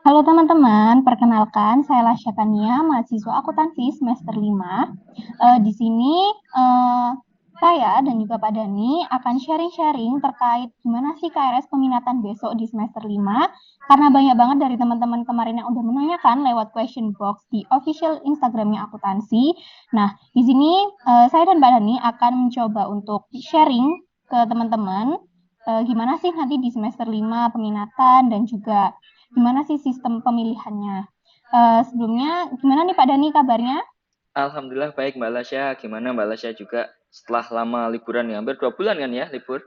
Halo teman-teman, perkenalkan saya Lasya Tania, mahasiswa akuntansi semester 5. Di sini eh, saya dan juga Pak Dani akan sharing-sharing terkait gimana sih KRS peminatan besok di semester 5. Karena banyak banget dari teman-teman kemarin yang udah menanyakan lewat question box di official Instagramnya akuntansi. Nah, di sini saya dan Pak Dani akan mencoba untuk sharing ke teman-teman gimana sih nanti di semester 5 peminatan dan juga gimana sih sistem pemilihannya. Sebelumnya, gimana nih Pak Dani kabarnya? Alhamdulillah baik Mbak Lasya. Gimana Mbak Lasya juga setelah lama liburan ya? Hampir 2 bulan kan ya libur?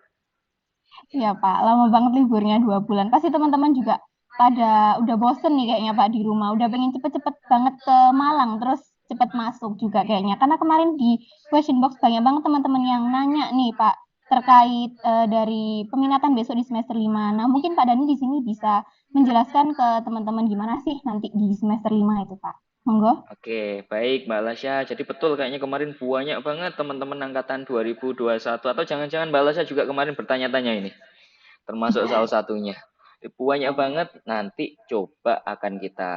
Iya Pak, lama banget liburnya 2 bulan. Pasti teman-teman juga pada udah bosen nih kayaknya Pak di rumah. Udah pengen cepet-cepet banget ke Malang, terus cepet masuk juga kayaknya. Karena kemarin di question box banyak banget teman-teman yang nanya nih Pak, terkait dari peminatan besok di semester 5. Nah, mungkin Pak Dani di sini bisa menjelaskan ke teman-teman gimana sih nanti di semester 5 itu Pak. Monggo. Oke, baik Mbak Lasya. Jadi betul kayaknya kemarin banyak banget teman-teman angkatan 2021 atau jangan-jangan Mbak Lasya juga kemarin bertanya-tanya ini. Termasuk salah satunya. Banyak banget nanti coba akan kita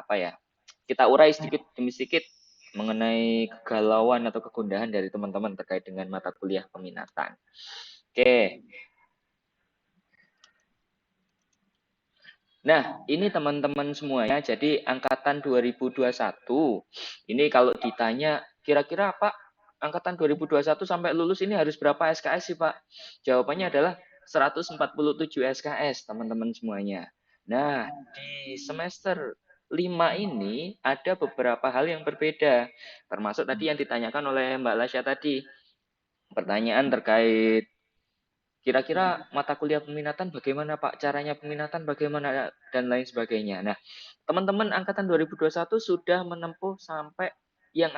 apa ya? Kita urai sedikit demi sedikit mengenai kegalauan atau kegundahan dari teman-teman terkait dengan mata kuliah peminatan. Oke, nah, ini teman-teman semuanya, jadi angkatan 2021, ini kalau ditanya, kira-kira Pak, angkatan 2021 sampai lulus ini harus berapa SKS sih Pak? Jawabannya adalah 147 SKS, teman-teman semuanya. Nah, di semester 5 ini ada beberapa hal yang berbeda, termasuk tadi yang ditanyakan oleh Mbak Lasya tadi, pertanyaan terkait kira-kira mata kuliah peminatan bagaimana Pak? Caranya peminatan bagaimana dan lain sebagainya. Nah, teman-teman angkatan 2021 sudah menempuh sampai yang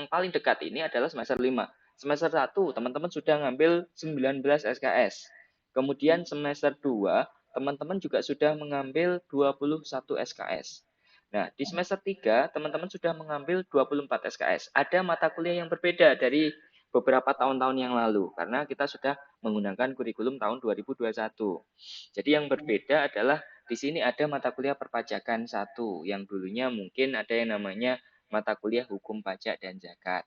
paling dekat ini adalah semester 5. Semester 1 teman-teman sudah ngambil 19 SKS. Kemudian semester 2 teman-teman juga sudah mengambil 21 SKS. Nah, di semester 3 teman-teman sudah mengambil 24 SKS. Ada mata kuliah yang berbeda dari beberapa tahun-tahun yang lalu karena kita sudah menggunakan kurikulum tahun 2021. Jadi yang berbeda adalah di sini ada mata kuliah perpajakan satu yang dulunya mungkin ada yang namanya mata kuliah hukum pajak dan zakat.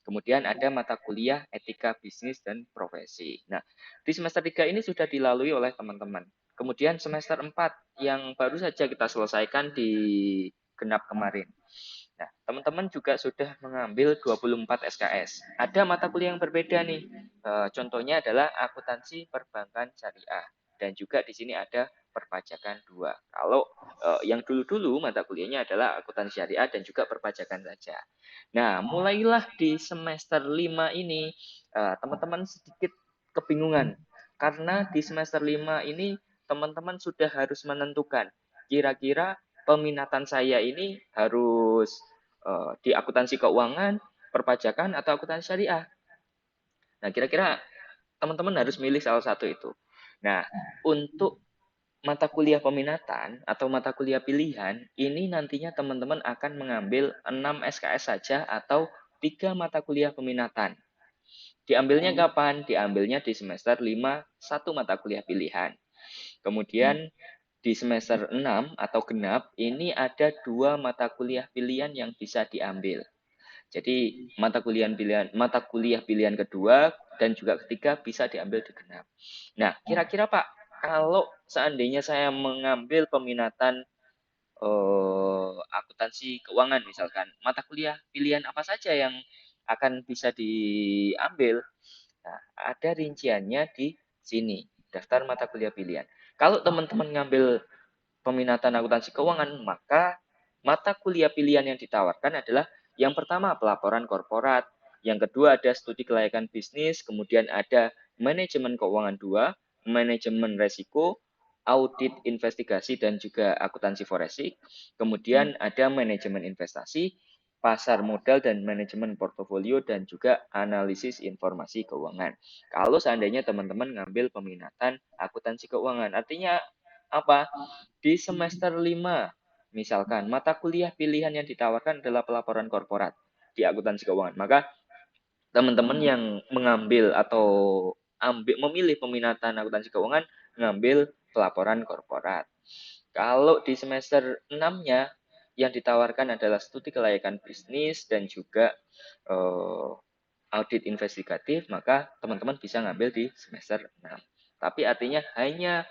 Kemudian ada mata kuliah etika bisnis dan profesi. Nah, di semester 3 ini sudah dilalui oleh teman-teman. Kemudian semester 4 yang baru saja kita selesaikan di genap kemarin. Nah, teman-teman juga sudah mengambil 24 SKS. Ada mata kuliah yang berbeda nih. Contohnya adalah akuntansi perbankan syariah. Dan juga di sini ada perpajakan 2. Kalau yang dulu-dulu mata kuliahnya adalah akuntansi syariah dan juga perpajakan saja. Nah, mulailah di semester 5 ini teman-teman sedikit kebingungan. Karena di semester 5 ini teman-teman sudah harus menentukan kira-kira peminatan saya ini harus di akuntansi keuangan, perpajakan, atau akuntansi syariah. Nah, kira-kira teman-teman harus milih salah satu itu. Nah, untuk mata kuliah peminatan atau mata kuliah pilihan, ini nantinya teman-teman akan mengambil 6 SKS saja atau 3 mata kuliah peminatan. Diambilnya kapan? Diambilnya di semester 5, satu mata kuliah pilihan. Kemudian di semester 6 atau genap, ini ada 2 mata kuliah pilihan yang bisa diambil. Jadi mata kuliah pilihan kedua dan juga ketiga bisa diambil di genap. Nah, kira-kira Pak, kalau seandainya saya mengambil peminatan akuntansi keuangan misalkan, mata kuliah pilihan apa saja yang akan bisa diambil? Nah, ada rinciannya di sini, daftar mata kuliah pilihan. Kalau teman-teman ngambil peminatan akuntansi keuangan, maka mata kuliah pilihan yang ditawarkan adalah yang pertama pelaporan korporat, yang kedua ada studi kelayakan bisnis, kemudian ada manajemen keuangan 2, manajemen resiko, audit investigasi dan juga akuntansi forensik, kemudian ada manajemen investasi, pasar modal dan manajemen portofolio dan juga analisis informasi keuangan. Kalau seandainya teman-teman ngambil peminatan akuntansi keuangan, artinya apa? Di semester 5, misalkan mata kuliah pilihan yang ditawarkan adalah pelaporan korporat di akuntansi keuangan. Maka teman-teman yang mengambil atau memilih peminatan akuntansi keuangan ngambil pelaporan korporat. Kalau di semester 6-nya yang ditawarkan adalah studi kelayakan bisnis dan juga audit investigatif, maka teman-teman bisa ngambil di semester 6. Tapi artinya hanya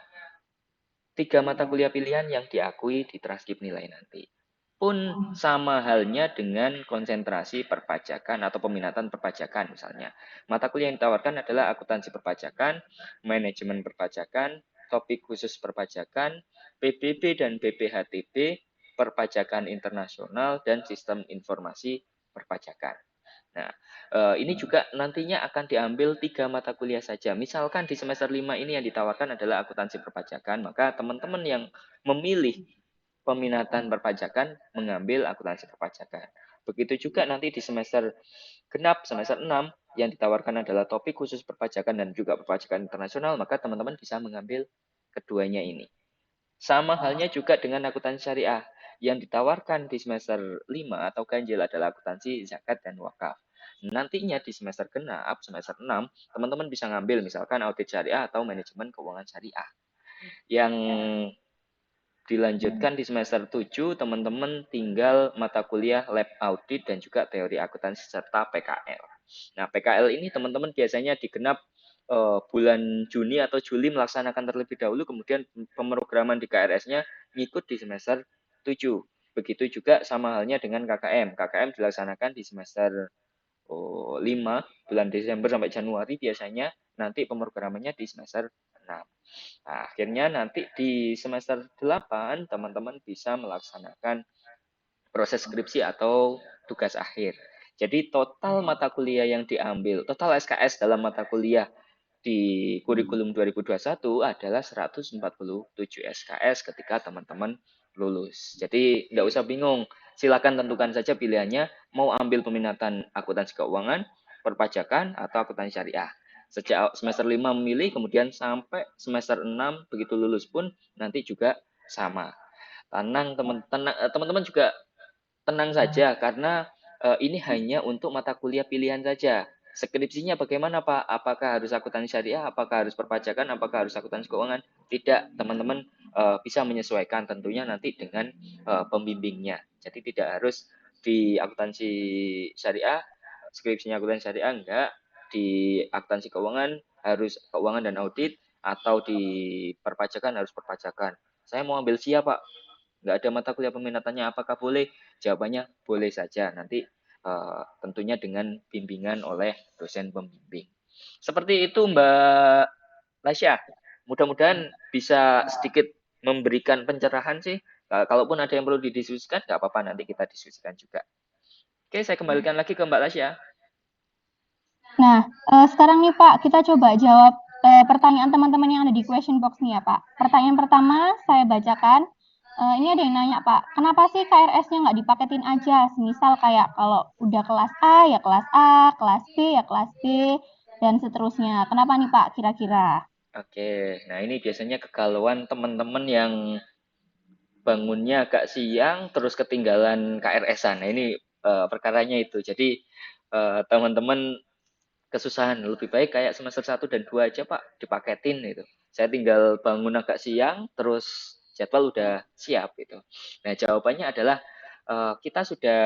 3 mata kuliah pilihan yang diakui di transkrip nilai nanti. Pun sama halnya dengan konsentrasi perpajakan atau peminatan perpajakan misalnya. Mata kuliah yang ditawarkan adalah akuntansi perpajakan, manajemen perpajakan, topik khusus perpajakan, PBB dan BPHTB, perpajakan internasional, dan sistem informasi perpajakan. Nah, ini juga nantinya akan diambil 3 mata kuliah saja. Misalkan di semester 5 ini yang ditawarkan adalah akuntansi perpajakan, maka teman-teman yang memilih peminatan perpajakan mengambil akuntansi perpajakan. Begitu juga nanti di semester genap, semester 6, yang ditawarkan adalah topik khusus perpajakan dan juga perpajakan internasional, maka teman-teman bisa mengambil keduanya ini. Sama halnya juga dengan akuntansi syariah. Yang ditawarkan di semester 5 atau ganjil adalah akuntansi zakat dan wakaf. Nantinya di semester genap, semester 6, teman-teman bisa ngambil misalkan audit syariah atau manajemen keuangan syariah. Yang dilanjutkan di semester 7, teman-teman tinggal mata kuliah lab audit dan juga teori akuntansi serta PKL. Nah, PKL ini teman-teman biasanya digenap bulan Juni atau Juli melaksanakan terlebih dahulu, kemudian pemrograman di KRS-nya ngikut di semester 7. Begitu juga sama halnya dengan KKM. KKM dilaksanakan di semester 5, bulan Desember sampai Januari biasanya, nanti pemrogramannya di semester 6. Nah, akhirnya nanti di semester 8 teman-teman bisa melaksanakan proses skripsi atau tugas akhir. Jadi total mata kuliah yang diambil, total SKS dalam mata kuliah di kurikulum 2021 adalah 147 SKS ketika teman-teman lulus. Jadi nggak usah bingung, silakan tentukan saja pilihannya, mau ambil peminatan akuntansi keuangan, perpajakan, atau akuntansi syariah. Sejak semester 5 memilih, kemudian sampai semester 6 begitu lulus pun nanti juga sama. Teman-teman juga tenang saja karena ini hanya untuk mata kuliah pilihan saja. Skripsinya bagaimana Pak? Apakah harus akuntansi syariah? Apakah harus perpajakan? Apakah harus akuntansi keuangan? Tidak, teman-teman bisa menyesuaikan tentunya nanti dengan pembimbingnya. Jadi tidak harus di akuntansi syariah, skripsinya akuntansi syariah enggak, di akuntansi keuangan harus keuangan dan audit, atau di perpajakan harus perpajakan. Saya mau ambil siapa Pak? Nggak ada mata kuliah peminatannya, apakah boleh? Jawabannya boleh saja. Nanti tentunya dengan bimbingan oleh dosen pembimbing. Seperti itu Mbak Lasya. Mudah-mudahan bisa sedikit memberikan pencerahan sih. Kalaupun ada yang perlu didiskusikan, nggak apa-apa, nanti kita diskusikan juga. Oke, saya kembalikan lagi ke Mbak Lasya. Nah, sekarang nih Pak, kita coba jawab pertanyaan teman-teman yang ada di question box nih ya Pak. Pertanyaan pertama saya bacakan. Ini ada yang nanya Pak, kenapa sih KRS-nya nggak dipaketin aja? Misal kayak kalau udah kelas A ya kelas A, kelas B ya kelas B, dan seterusnya. Kenapa nih Pak kira-kira? Oke, nah ini biasanya kegalauan teman-teman yang bangunnya agak siang terus ketinggalan KRS-an. Nah, ini perkaranya itu. Jadi teman-teman kesusahan, lebih baik kayak semester 1 dan 2 aja Pak, dipaketin itu. Saya tinggal bangun agak siang terus jadwal udah siap gitu. Nah, jawabannya adalah kita sudah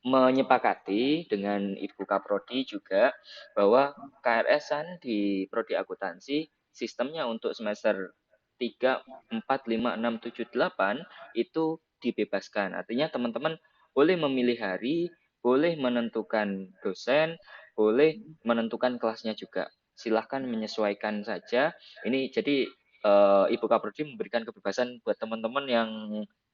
menyepakati dengan Ibu Kaprodi juga bahwa KRS-an di Prodi Akuntansi sistemnya untuk semester 3, 4, 5, 6, 7, 8 itu dibebaskan. Artinya teman-teman boleh memilih hari, boleh menentukan dosen, boleh menentukan kelasnya juga. Silahkan menyesuaikan saja. Ini jadi Ibu Kaprodi memberikan kebebasan buat teman-teman yang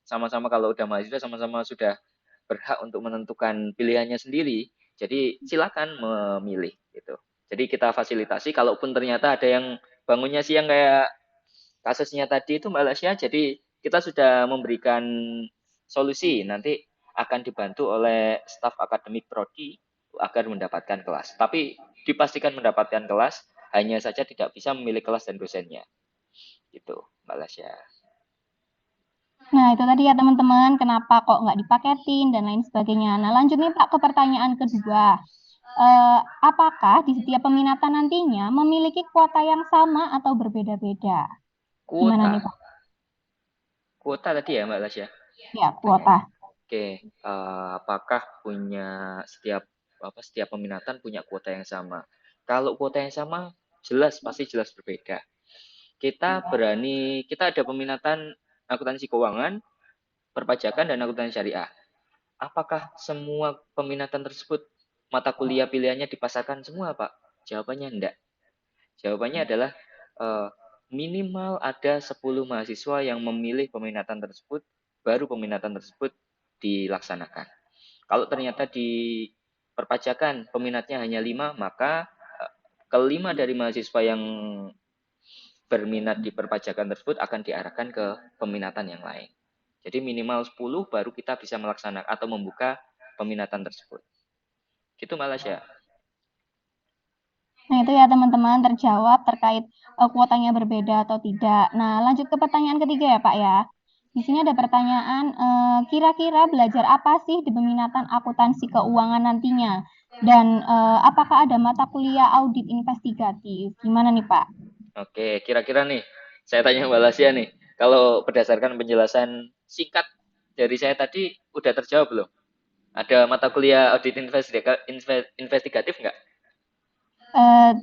sama-sama kalau udah mahasiswa sama-sama sudah berhak untuk menentukan pilihannya sendiri. Jadi silakan memilih gitu. Jadi kita fasilitasi kalaupun ternyata ada yang bangunnya siang kayak kasusnya tadi itu Mbak Lasya, jadi kita sudah memberikan solusi, nanti akan dibantu oleh staf akademik prodi agar mendapatkan kelas. Tapi dipastikan mendapatkan kelas, hanya saja tidak bisa memilih kelas dan dosennya. Gitu, Mbak Lasya. Nah, itu tadi ya teman-teman, kenapa kok nggak dipaketin dan lain sebagainya. Nah, lanjut nih Pak ke pertanyaan kedua. Apakah di setiap peminatan nantinya memiliki kuota yang sama atau berbeda-beda? Gimana Kuota. nih Pak? kuota tadi ya Mbak Lasya? Ya, kuota. Oke, apakah punya setiap peminatan punya kuota yang sama? Kalau kuota yang sama, pasti jelas berbeda. Kita ada peminatan akuntansi keuangan, perpajakan, dan akuntansi syariah. Apakah semua peminatan tersebut mata kuliah pilihannya dipasarkan semua, Pak? Jawabannya enggak. Jawabannya adalah eh, minimal ada 10 mahasiswa yang memilih peminatan tersebut, baru peminatan tersebut dilaksanakan. Kalau ternyata di perpajakan peminatnya hanya 5, maka kelima dari mahasiswa yang berminat di perpajakan tersebut akan diarahkan ke peminatan yang lain. Jadi minimal 10 baru kita bisa melaksanakan atau membuka peminatan tersebut. Gitu Malaysia. Nah, itu ya teman-teman terjawab terkait kuotanya berbeda atau tidak. Nah, lanjut ke pertanyaan ketiga ya Pak ya. Di sini ada pertanyaan, kira-kira belajar apa sih di peminatan akuntansi keuangan nantinya? Dan apakah ada mata kuliah audit investigatif? Gimana nih Pak? Oke, kira-kira nih, saya tanya Mbak Lasya nih, kalau berdasarkan penjelasan singkat dari saya tadi, udah terjawab belum? Ada mata kuliah audit investigatif nggak?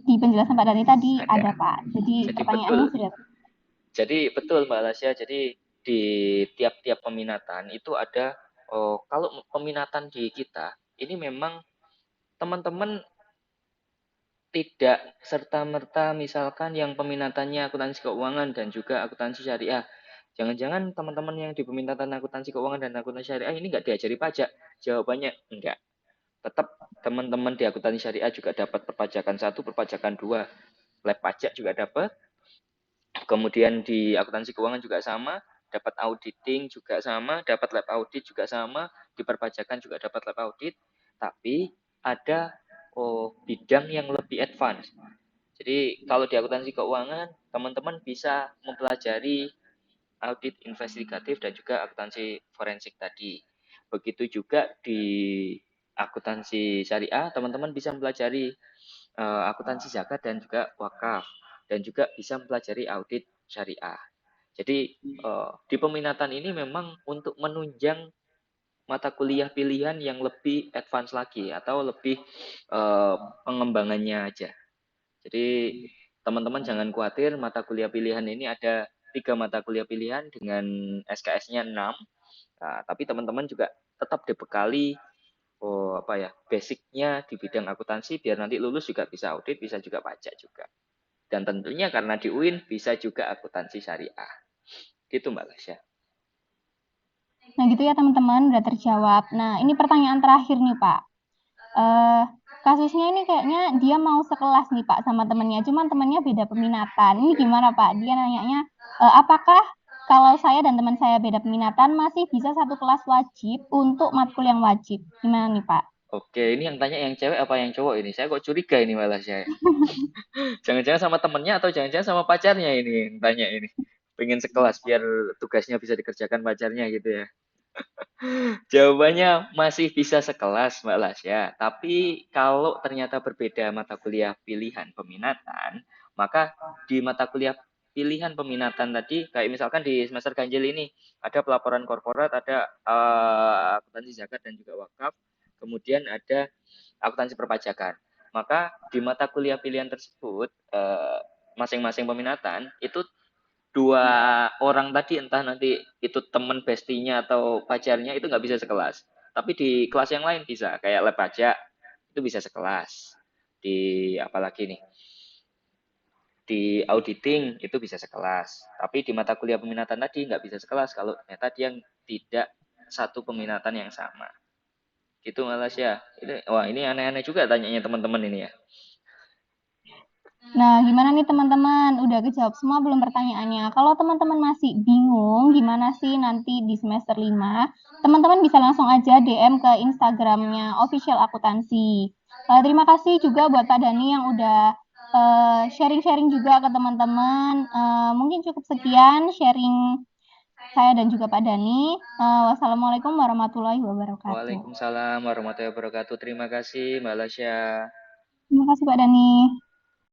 Di penjelasan Pak Dani tadi Ada. ada Pak. Jadi Jadi pertanyaannya betul. sudah. Jadi betul Mbak Lasya. Jadi di tiap-tiap peminatan itu ada, kalau peminatan di kita ini memang teman-teman tidak serta-merta misalkan yang peminatannya akuntansi keuangan dan juga akuntansi syariah. Jangan-jangan teman-teman yang di peminatan akuntansi keuangan dan akuntansi syariah ini nggak diajari pajak? Jawabannya enggak. Tetap teman-teman di akuntansi syariah juga dapat perpajakan 1, perpajakan 2, lab pajak juga dapat. Kemudian di akuntansi keuangan juga sama, dapat auditing juga sama, dapat lab audit juga sama, di perpajakan juga dapat lab audit, tapi ada bidang yang lebih advance. Jadi kalau di akuntansi keuangan, teman-teman bisa mempelajari audit investigatif dan juga akuntansi forensik tadi. Begitu juga di akuntansi syariah, teman-teman bisa mempelajari akuntansi zakat dan juga wakaf dan juga bisa mempelajari audit syariah. Jadi di peminatan ini memang untuk menunjang mata kuliah pilihan yang lebih advance lagi atau lebih pengembangannya aja. Jadi teman-teman jangan khawatir mata kuliah pilihan ini ada 3 mata kuliah pilihan dengan SKS-nya 6. Nah, tapi teman-teman juga tetap dibekali basicnya di bidang akuntansi biar nanti lulus juga bisa audit, bisa juga pajak juga. Dan tentunya karena di UIN bisa juga akuntansi syariah. Gitu Mbak Lasya. Nah, gitu ya teman-teman, udah terjawab. Nah, ini pertanyaan terakhir nih Pak. Kasusnya ini kayaknya dia mau sekelas nih Pak sama temennya, cuman temennya beda peminatan. Ini gimana Pak? Dia nanyanya, apakah kalau saya dan teman saya beda peminatan masih bisa satu kelas wajib untuk matkul yang wajib? Gimana nih Pak? Oke, ini yang tanya yang cewek apa yang cowok ini? Saya kok curiga ini malah saya. Jangan-jangan sama temennya atau jangan-jangan sama pacarnya ini yang tanya ini. Pengen sekelas biar tugasnya bisa dikerjakan pacarnya gitu ya. Jawabannya masih bisa sekelas Mbak Lasya. Tapi kalau ternyata berbeda mata kuliah pilihan peminatan, maka di mata kuliah pilihan peminatan tadi, kayak misalkan di semester ganjil ini, ada pelaporan korporat, ada akuntansi zakat dan juga wakaf, kemudian ada akuntansi perpajakan. Maka di mata kuliah pilihan tersebut, masing-masing peminatan itu 2 orang tadi entah nanti itu temen bestinya atau pacarnya itu nggak bisa sekelas. Tapi di kelas yang lain bisa, kayak lab pajak itu bisa sekelas. Di apalagi nih, di auditing itu bisa sekelas. Tapi di mata kuliah peminatan tadi nggak bisa sekelas kalau ternyata dia tidak satu peminatan yang sama. Gitu malas ya. Ini aneh-aneh juga tanyanya teman-teman ini ya. Nah, gimana nih teman-teman? Udah kejawab semua belum pertanyaannya? Kalau teman-teman masih bingung gimana sih nanti di semester 5, teman-teman bisa langsung aja DM ke Instagramnya Official Akuntansi. Terima kasih juga buat Pak Dani yang udah sharing-sharing juga ke teman-teman. Mungkin cukup sekian sharing saya dan juga Pak Dani. Wassalamualaikum warahmatullahi wabarakatuh. Waalaikumsalam warahmatullahi wabarakatuh. Terima kasih Mbak Lasya. Terima kasih Pak Dani.